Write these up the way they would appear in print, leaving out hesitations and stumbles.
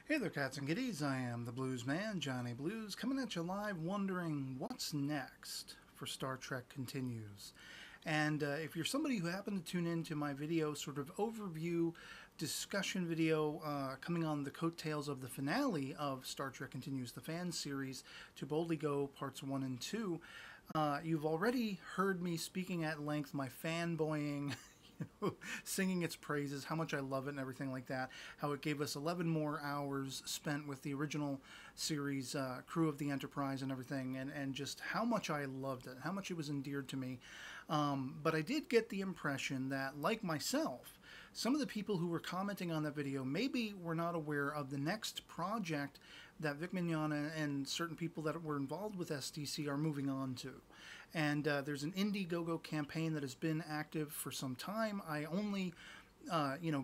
Hey there, cats and kitties. I am the Blues Man, Johnny Blues, coming at you live, wondering what's next for Star Trek Continues. And if you're somebody who happened to tune into my video, sort of overview discussion video coming on the coattails of the finale of Star Trek Continues, the fan series, To Boldly Go Parts 1 and 2, you've already heard me speaking at length, my fanboying singing its praises, how much I love it and everything like that, how it gave us 11 more hours spent with the original series crew of the Enterprise and everything, and just how much I loved it, how much it was endeared to me. But I did get the impression that, like myself, some of the people who were commenting on that video maybe were not aware of the next project that Vic Mignogna and certain people that were involved with STC are moving on to. And there's an Indiegogo campaign that has been active for some time. I only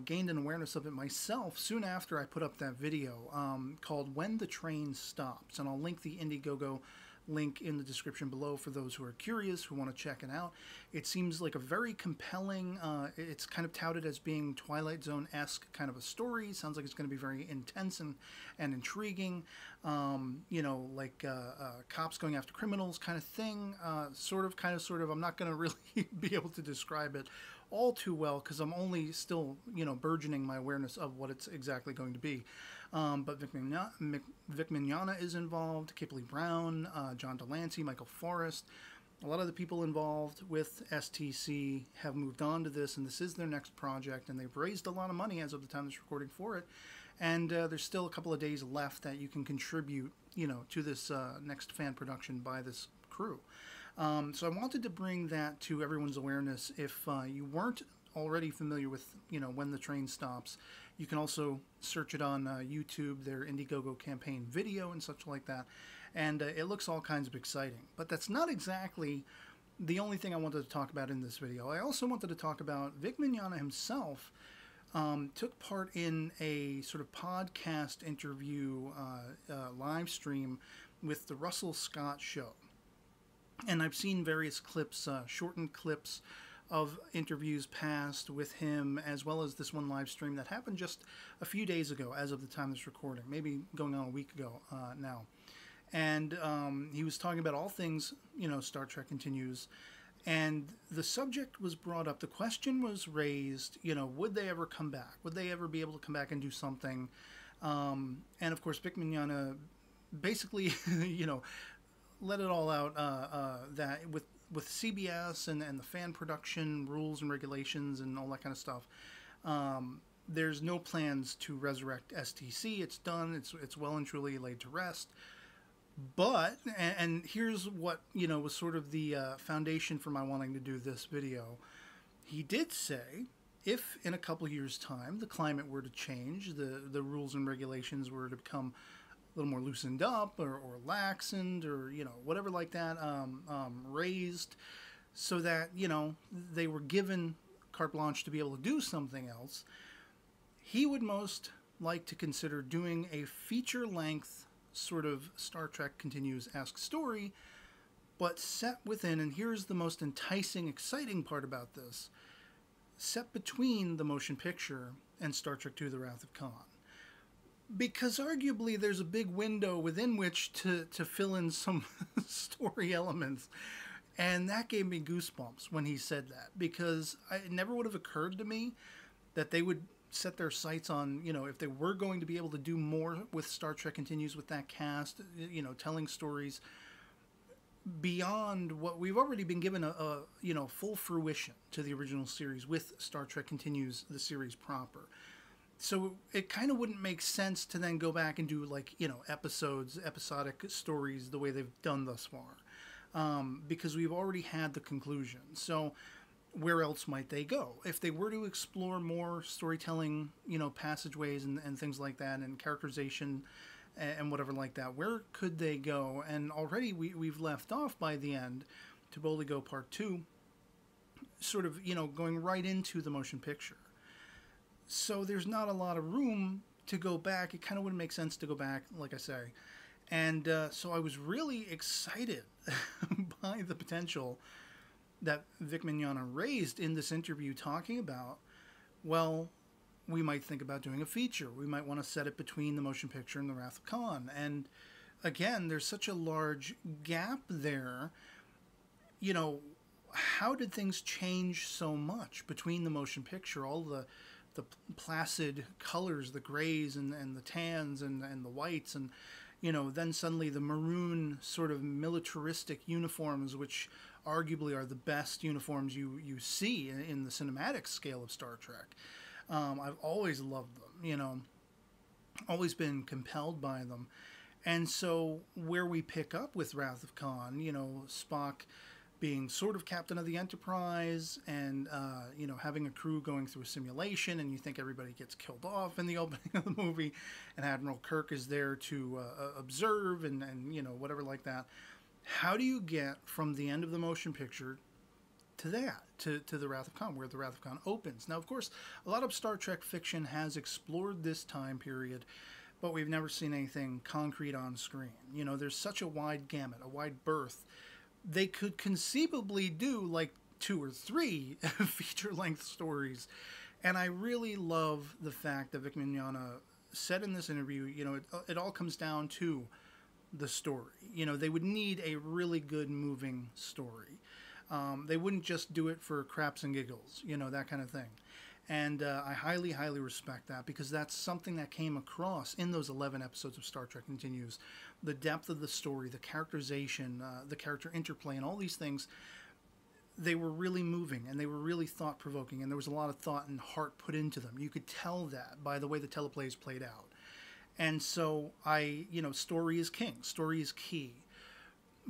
gained an awareness of it myself soon after I put up that video called When the Train Stops. And I'll link the Indiegogo link in the description below for those who are curious, who want to check it out. It seems like a very compelling, it's kind of touted as being Twilight Zone-esque kind of a story. Sounds like it's going to be very intense and intriguing. Like cops going after criminals kind of thing. Sort of. I'm not going to really be able to describe it all too well because I'm only still, burgeoning my awareness of what it's exactly going to be. But Vic Mignogna is involved, Kipley Brown, John Delancey, Michael Forrest. A lot of the people involved with STC have moved on to this, and this is their next project, and they've raised a lot of money as of the time of this recording for it. And there's still a couple of days left that you can contribute, to this next fan production by this crew. So I wanted to bring that to everyone's awareness. If you weren't already familiar with, When the Train Stops, you can also search it on YouTube, their Indiegogo campaign video and such like that. And it looks all kinds of exciting. But that's not exactly the only thing I wanted to talk about in this video. I also wanted to talk about Vic Mignogna himself. Took part in a sort of podcast interview live stream with the Russell Scott Show. And I've seen various clips, shortened clips of interviews past with him, as well as this one live stream that happened just a few days ago as of the time of this recording, maybe going on a week ago now. And he was talking about all things, Star Trek Continues. And the subject was brought up. The question was raised, would they ever come back? Would they ever be able to come back and do something? And of course, Vic Mignogna basically, let it all out that with CBS and the fan production rules and regulations and all that kind of stuff, there's no plans to resurrect STC. It's done. It's well and truly laid to rest. But, and here's what, was sort of the foundation for my wanting to do this video. He did say, if in a couple years' time the climate were to change, the rules and regulations were to become a little more loosened up or laxened or, whatever like that, raised so that, they were given carte blanche to be able to do something else, he would most like to consider doing a feature-length sort of Star Trek Continues-esque story, but set within, and here's the most enticing, exciting part about this, set between the motion picture and Star Trek II: The Wrath of Khan. Because arguably there's a big window within which to fill in some story elements. And that gave me goosebumps when he said that, because it never would have occurred to me that they would set their sights on, if they were going to be able to do more with Star Trek Continues with that cast, telling stories beyond what we've already been given a full fruition to the original series with Star Trek Continues, the series proper. So it kind of wouldn't make sense to then go back and do episodic stories the way they've done thus far, because we've already had the conclusion. So where else might they go? If they were to explore more storytelling, passageways and things like that, and characterization and whatever like that, where could they go? And already we've left off by the end, To Boldly Go Part 2, sort of, going right into the motion picture. So there's not a lot of room to go back. It kind of wouldn't make sense to go back, like I say. And so I was really excited by the potential that Vic Mignogna raised in this interview, talking about, well, we might think about doing a feature. We might want to set it between the motion picture and the Wrath of Khan. And again, there's such a large gap there. You know, how did things change so much between the motion picture, all the placid colors, the grays and the tans and the whites, and you know, then suddenly the maroon sort of militaristic uniforms, which arguably are the best uniforms you see in the cinematic scale of Star Trek. I've always loved them, you know, always been compelled by them. And so where we pick up with Wrath of Khan, you know, Spock being sort of captain of the Enterprise and, you know, having a crew going through a simulation, and you think everybody gets killed off in the opening of the movie, and Admiral Kirk is there to observe and, you know, whatever like that. How do you get from the end of the motion picture to that, to the Wrath of Khan, where the Wrath of Khan opens? Now, of course, a lot of Star Trek fiction has explored this time period, but we've never seen anything concrete on screen. You know, there's such a wide gamut, a wide berth. They could conceivably do like 2 or 3 feature-length stories. And I really love the fact that Vic Mignogna said in this interview, you know, it all comes down to the story. You know, they would need a really good moving story. They wouldn't just do it for craps and giggles, you know, that kind of thing. And I highly, highly respect that, because that's something that came across in those 11 episodes of Star Trek Continues. The depth of the story, the characterization, the character interplay, and all these things, they were really moving, and they were really thought-provoking, and there was a lot of thought and heart put into them. You could tell that by the way the teleplays played out. And so you know, story is king. Story is key.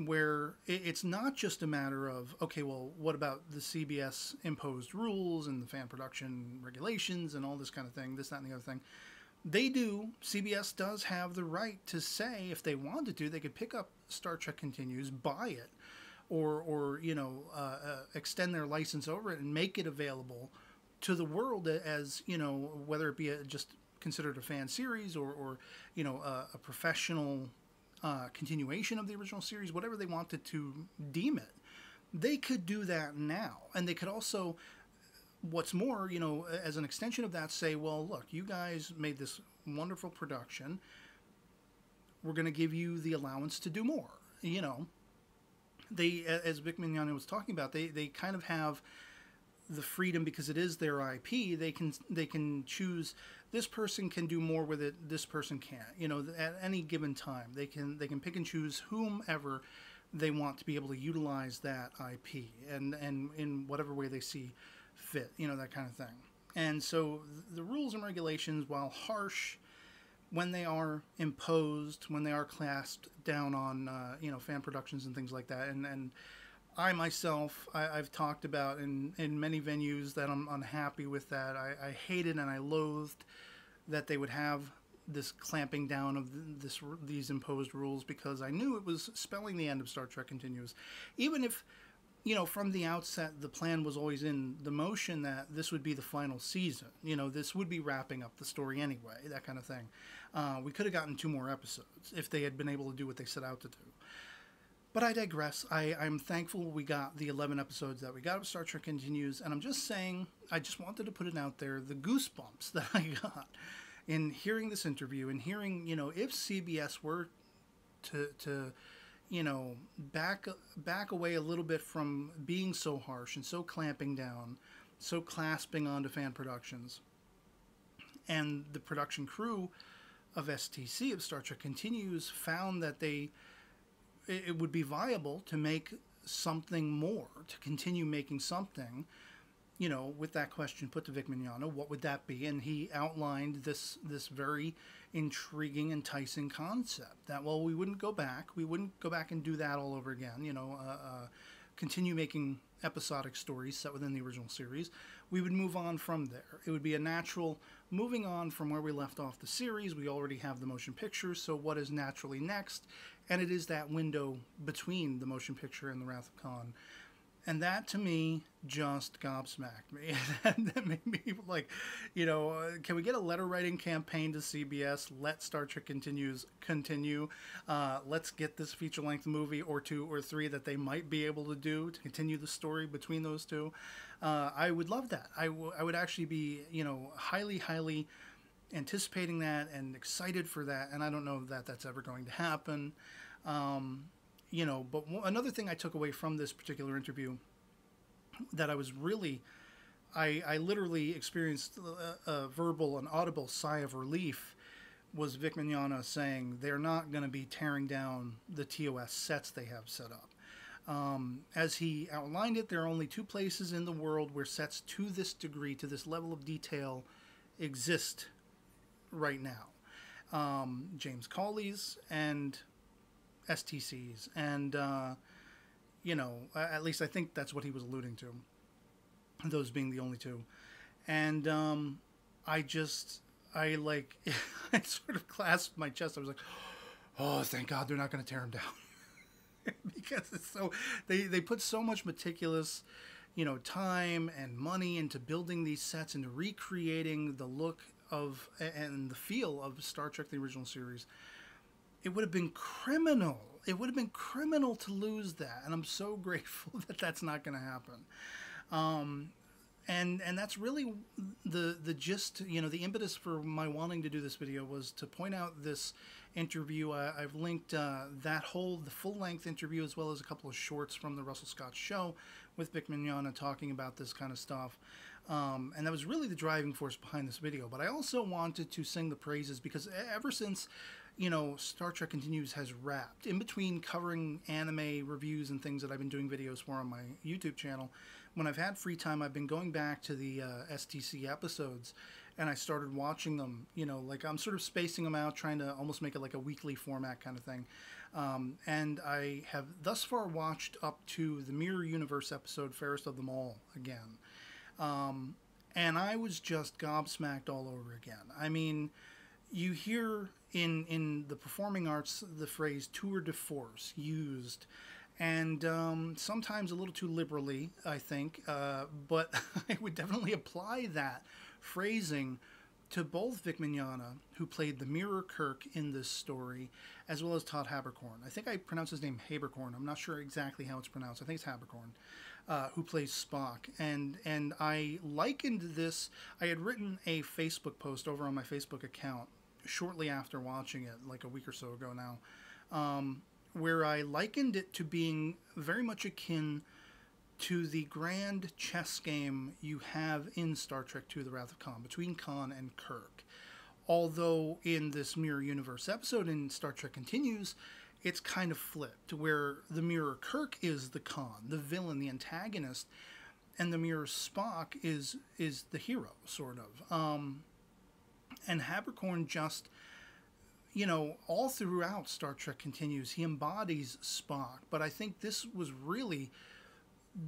Where it's not just a matter of, okay, well, what about the CBS imposed rules and the fan production regulations and all this kind of thing, this, that, and the other thing. CBS does have the right to say, if they wanted to, they could pick up Star Trek Continues, buy it, or you know, extend their license over it and make it available to the world as, you know, whether it be just considered a fan series or you know, a professional continuation of the original series, whatever they wanted to deem it. They could do that now. And they could also, what's more, you know, as an extension of that, say, well, look, you guys made this wonderful production. We're going to give you the allowance to do more. You know, they, as Vic Mignogna was talking about, they kind of have the freedom, because it is their IP. They can choose, this person can do more with it, this person can't. You know, at any given time, they can pick and choose whomever they want to be able to utilize that IP and in whatever way they see fit. You know, that kind of thing. And so the rules and regulations, while harsh when they are imposed, when they are clasped down on you know, fan productions and things like that, and I myself, I've talked about in many venues that I'm unhappy with that. I hated and I loathed that they would have this clamping down of these imposed rules, because I knew it was spelling the end of Star Trek Continues. Even if, you know, from the outset, the plan was always in the motion that this would be the final season. You know, this would be wrapping up the story anyway, that kind of thing. We could have gotten 2 more episodes if they had been able to do what they set out to do. But I digress. I'm thankful we got the 11 episodes that we got of Star Trek Continues, and I'm just saying, I just wanted to put it out there, the goosebumps that I got in hearing this interview and hearing, you know, if CBS were to you know, back away a little bit from being so harsh and so clamping down, so clasping onto fan productions, and the production crew of STC, of Star Trek Continues, found that it would be viable to make something more, to continue making something, you know, with that question put to Vic Mignogna, what would that be? And he outlined this very intriguing, enticing concept that, well, we wouldn't go back and do that all over again, you know, continue making episodic stories set within the original series. We would move on from there. It would be a natural moving on from where we left off the series. We already have the motion picture, so what is naturally next? And it is that window between the motion picture and the Wrath of Khan. And that to me just gobsmacked me. And that made me like, you know, can we get a letter writing campaign to CBS? Let Star Trek Continues continue. Let's get this feature length movie or 2 or 3 that they might be able to do to continue the story between those two. I would love that. I would actually be, you know, highly anticipating that and excited for that. And I don't know that that's ever going to happen. You know, but another thing I took away from this particular interview that I was really, I literally experienced a verbal and audible sigh of relief was Vic Mignogna saying they're not going to be tearing down the TOS sets they have set up. As he outlined it, there are only 2 places in the world where sets to this degree, to this level of detail, exist right now. James Cawley's and STCs, and you know, at least I think that's what he was alluding to, those being the only 2. And I like I sort of clasped my chest. I was like, oh, thank God they're not going to tear him down. Because it's so, they put so much meticulous, you know, time and money into building these sets, into recreating the look of and the feel of Star Trek the original series. It would have been criminal. It would have been criminal to lose that, and I'm so grateful that that's not going to happen. And that's really the gist, you know, the impetus for my wanting to do this video was to point out this interview. I've linked the full-length interview, as well as a couple of shorts from the Russell Scott show with Vic Mignogna talking about this kind of stuff. And that was really the driving force behind this video. But I also wanted to sing the praises because ever since, you know, Star Trek Continues has wrapped, in between covering anime reviews and things that I've been doing videos for on my YouTube channel, when I've had free time, I've been going back to the STC episodes, and I started watching them, you know, like I'm sort of spacing them out, trying to almost make it like a weekly format kind of thing. And I have thus far watched up to the Mirror Universe episode, Fairest of Them All, again. And I was just gobsmacked all over again. I mean, you hear in the performing arts the phrase tour de force used, and sometimes a little too liberally, I think, but I would definitely apply that phrasing to both Vic Mignogna, who played the Mirror Kirk in this story, as well as Todd Haberkorn. I think I pronounce his name Haberkorn. I'm not sure exactly how it's pronounced. I think it's Haberkorn, who plays Spock. And I likened this, I had written a Facebook post over on my Facebook account shortly after watching it, like a week or so ago now, where I likened it to being very much akin to the grand chess game you have in Star Trek II, The Wrath of Khan, between Khan and Kirk. Although in this Mirror Universe episode in Star Trek Continues, it's kind of flipped, where the Mirror Kirk is the Khan, the villain, the antagonist, and the Mirror Spock is the hero, sort of. And Haberkorn just, you know, all throughout Star Trek Continues, he embodies Spock. But I think this was really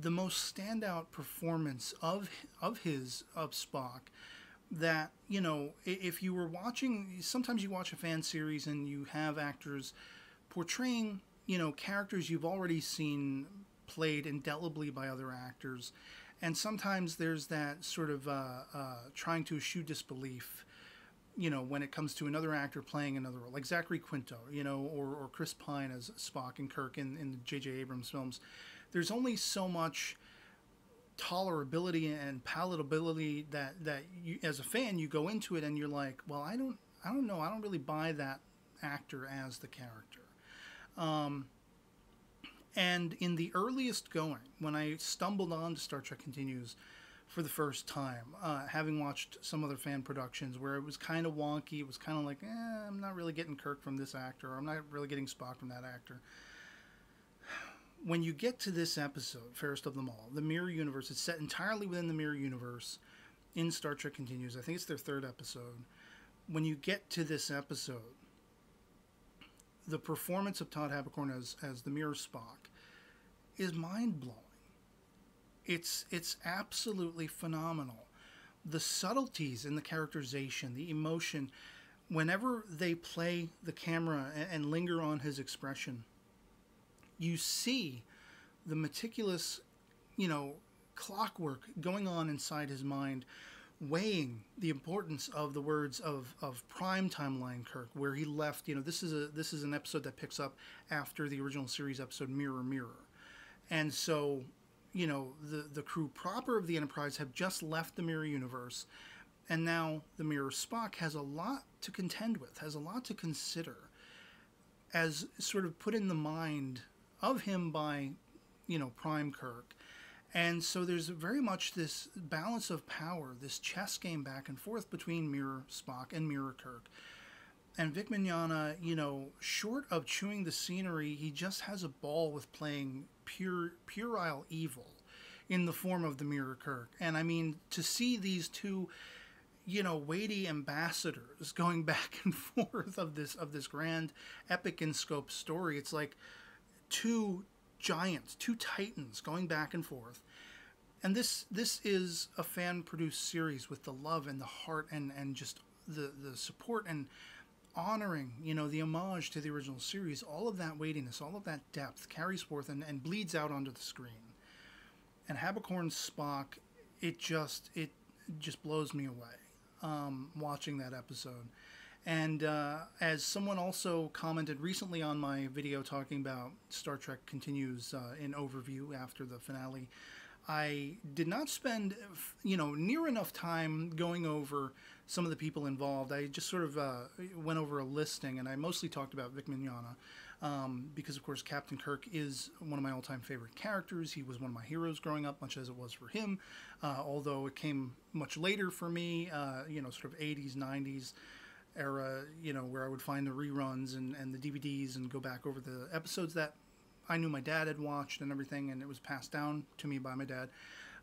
the most standout performance of Spock. That, you know, if you were watching, sometimes you watch a fan series and you have actors portraying, you know, characters you've already seen played indelibly by other actors. And sometimes there's that sort of trying to eschew disbelief, you know, when it comes to another actor playing another role, like Zachary Quinto, you know, or Chris Pine as Spock and Kirk in the J.J. Abrams films. There's only so much tolerability and palatability that you, as a fan, you go into it and you're like, well, I don't know, I don't really buy that actor as the character. And in the earliest going, when I stumbled on to Star Trek Continues for the first time, having watched some other fan productions where it was kind of wonky, it was kind of like, I'm not really getting Kirk from this actor, or I'm not really getting Spock from that actor. When you get to this episode, Fairest of Them All, the Mirror Universe, it's set entirely within the Mirror Universe in Star Trek Continues. I think it's their 3rd episode. When you get to this episode, the performance of Todd Haberkorn as the Mirror Spock is mind-blowing. It's absolutely phenomenal. The subtleties in the characterization, the emotion, whenever they play the camera and linger on his expression, you see the meticulous clockwork going on inside his mind, weighing the importance of the words of prime timeline Kirk, where he left. This is an episode that picks up after the original series episode Mirror Mirror, and so the crew proper of the Enterprise have just left the Mirror universe, and now the Mirror Spock has a lot to contend with, has a lot to consider, as sort of put in the mind of him by Prime Kirk. And so there's very much this balance of power, this chess game back and forth between Mirror Spock and Mirror Kirk. And Vic Mignogna, short of chewing the scenery, he just has a ball with playing puerile evil in the form of the Mirror Kirk. And I mean, to see these two, weighty ambassadors going back and forth of this grand epic in scope story, it's like two giants, two titans going back and forth. And this is a fan-produced series with the love and the heart and just the support and honoring, the homage to the original series. All of that weightiness, all of that depth carries forth and bleeds out onto the screen. And Haberkorn's Spock, it just blows me away watching that episode. And as someone also commented recently on my video talking about Star Trek Continues in overview after the finale, I did not spend, near enough time going over some of the people involved. I just sort of went over a listing, and I mostly talked about Vic Mignogna because, of course, Captain Kirk is one of my all-time favorite characters. He was one of my heroes growing up, much as it was for him, although it came much later for me, sort of 80s, 90s era, where I would find the reruns and the DVDs and go back over the episodes that I knew my dad had watched and everything, and it was passed down to me by my dad.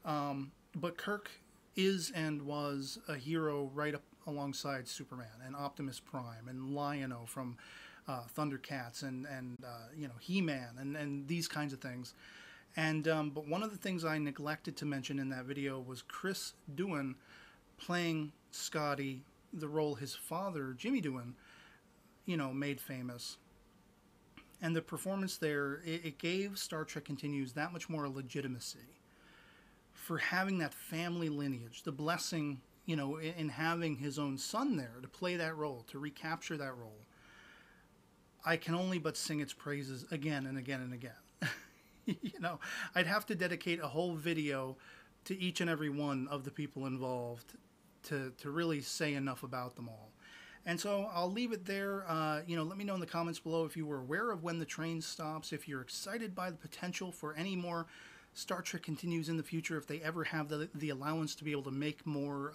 But Kirk is and was a hero right up alongside Superman and Optimus Prime and Lion-O from Thundercats and He-Man and these kinds of things. And but one of the things I neglected to mention in that video was Chris Doohan playing Scotty, the role his father, Jimmy Doohan, made famous. And the performance there, it gave Star Trek Continues that much more legitimacy for having that family lineage, the blessing, in having his own son there to play that role, to recapture that role. I can only but sing its praises again and again and again. I'd have to dedicate a whole video to each and every one of the people involved to really say enough about them all. And so I'll leave it there. Let me know in the comments below if you were aware of when the train stops, if you're excited by the potential for any more Star Trek Continues in the future, if they ever have the allowance to be able to make more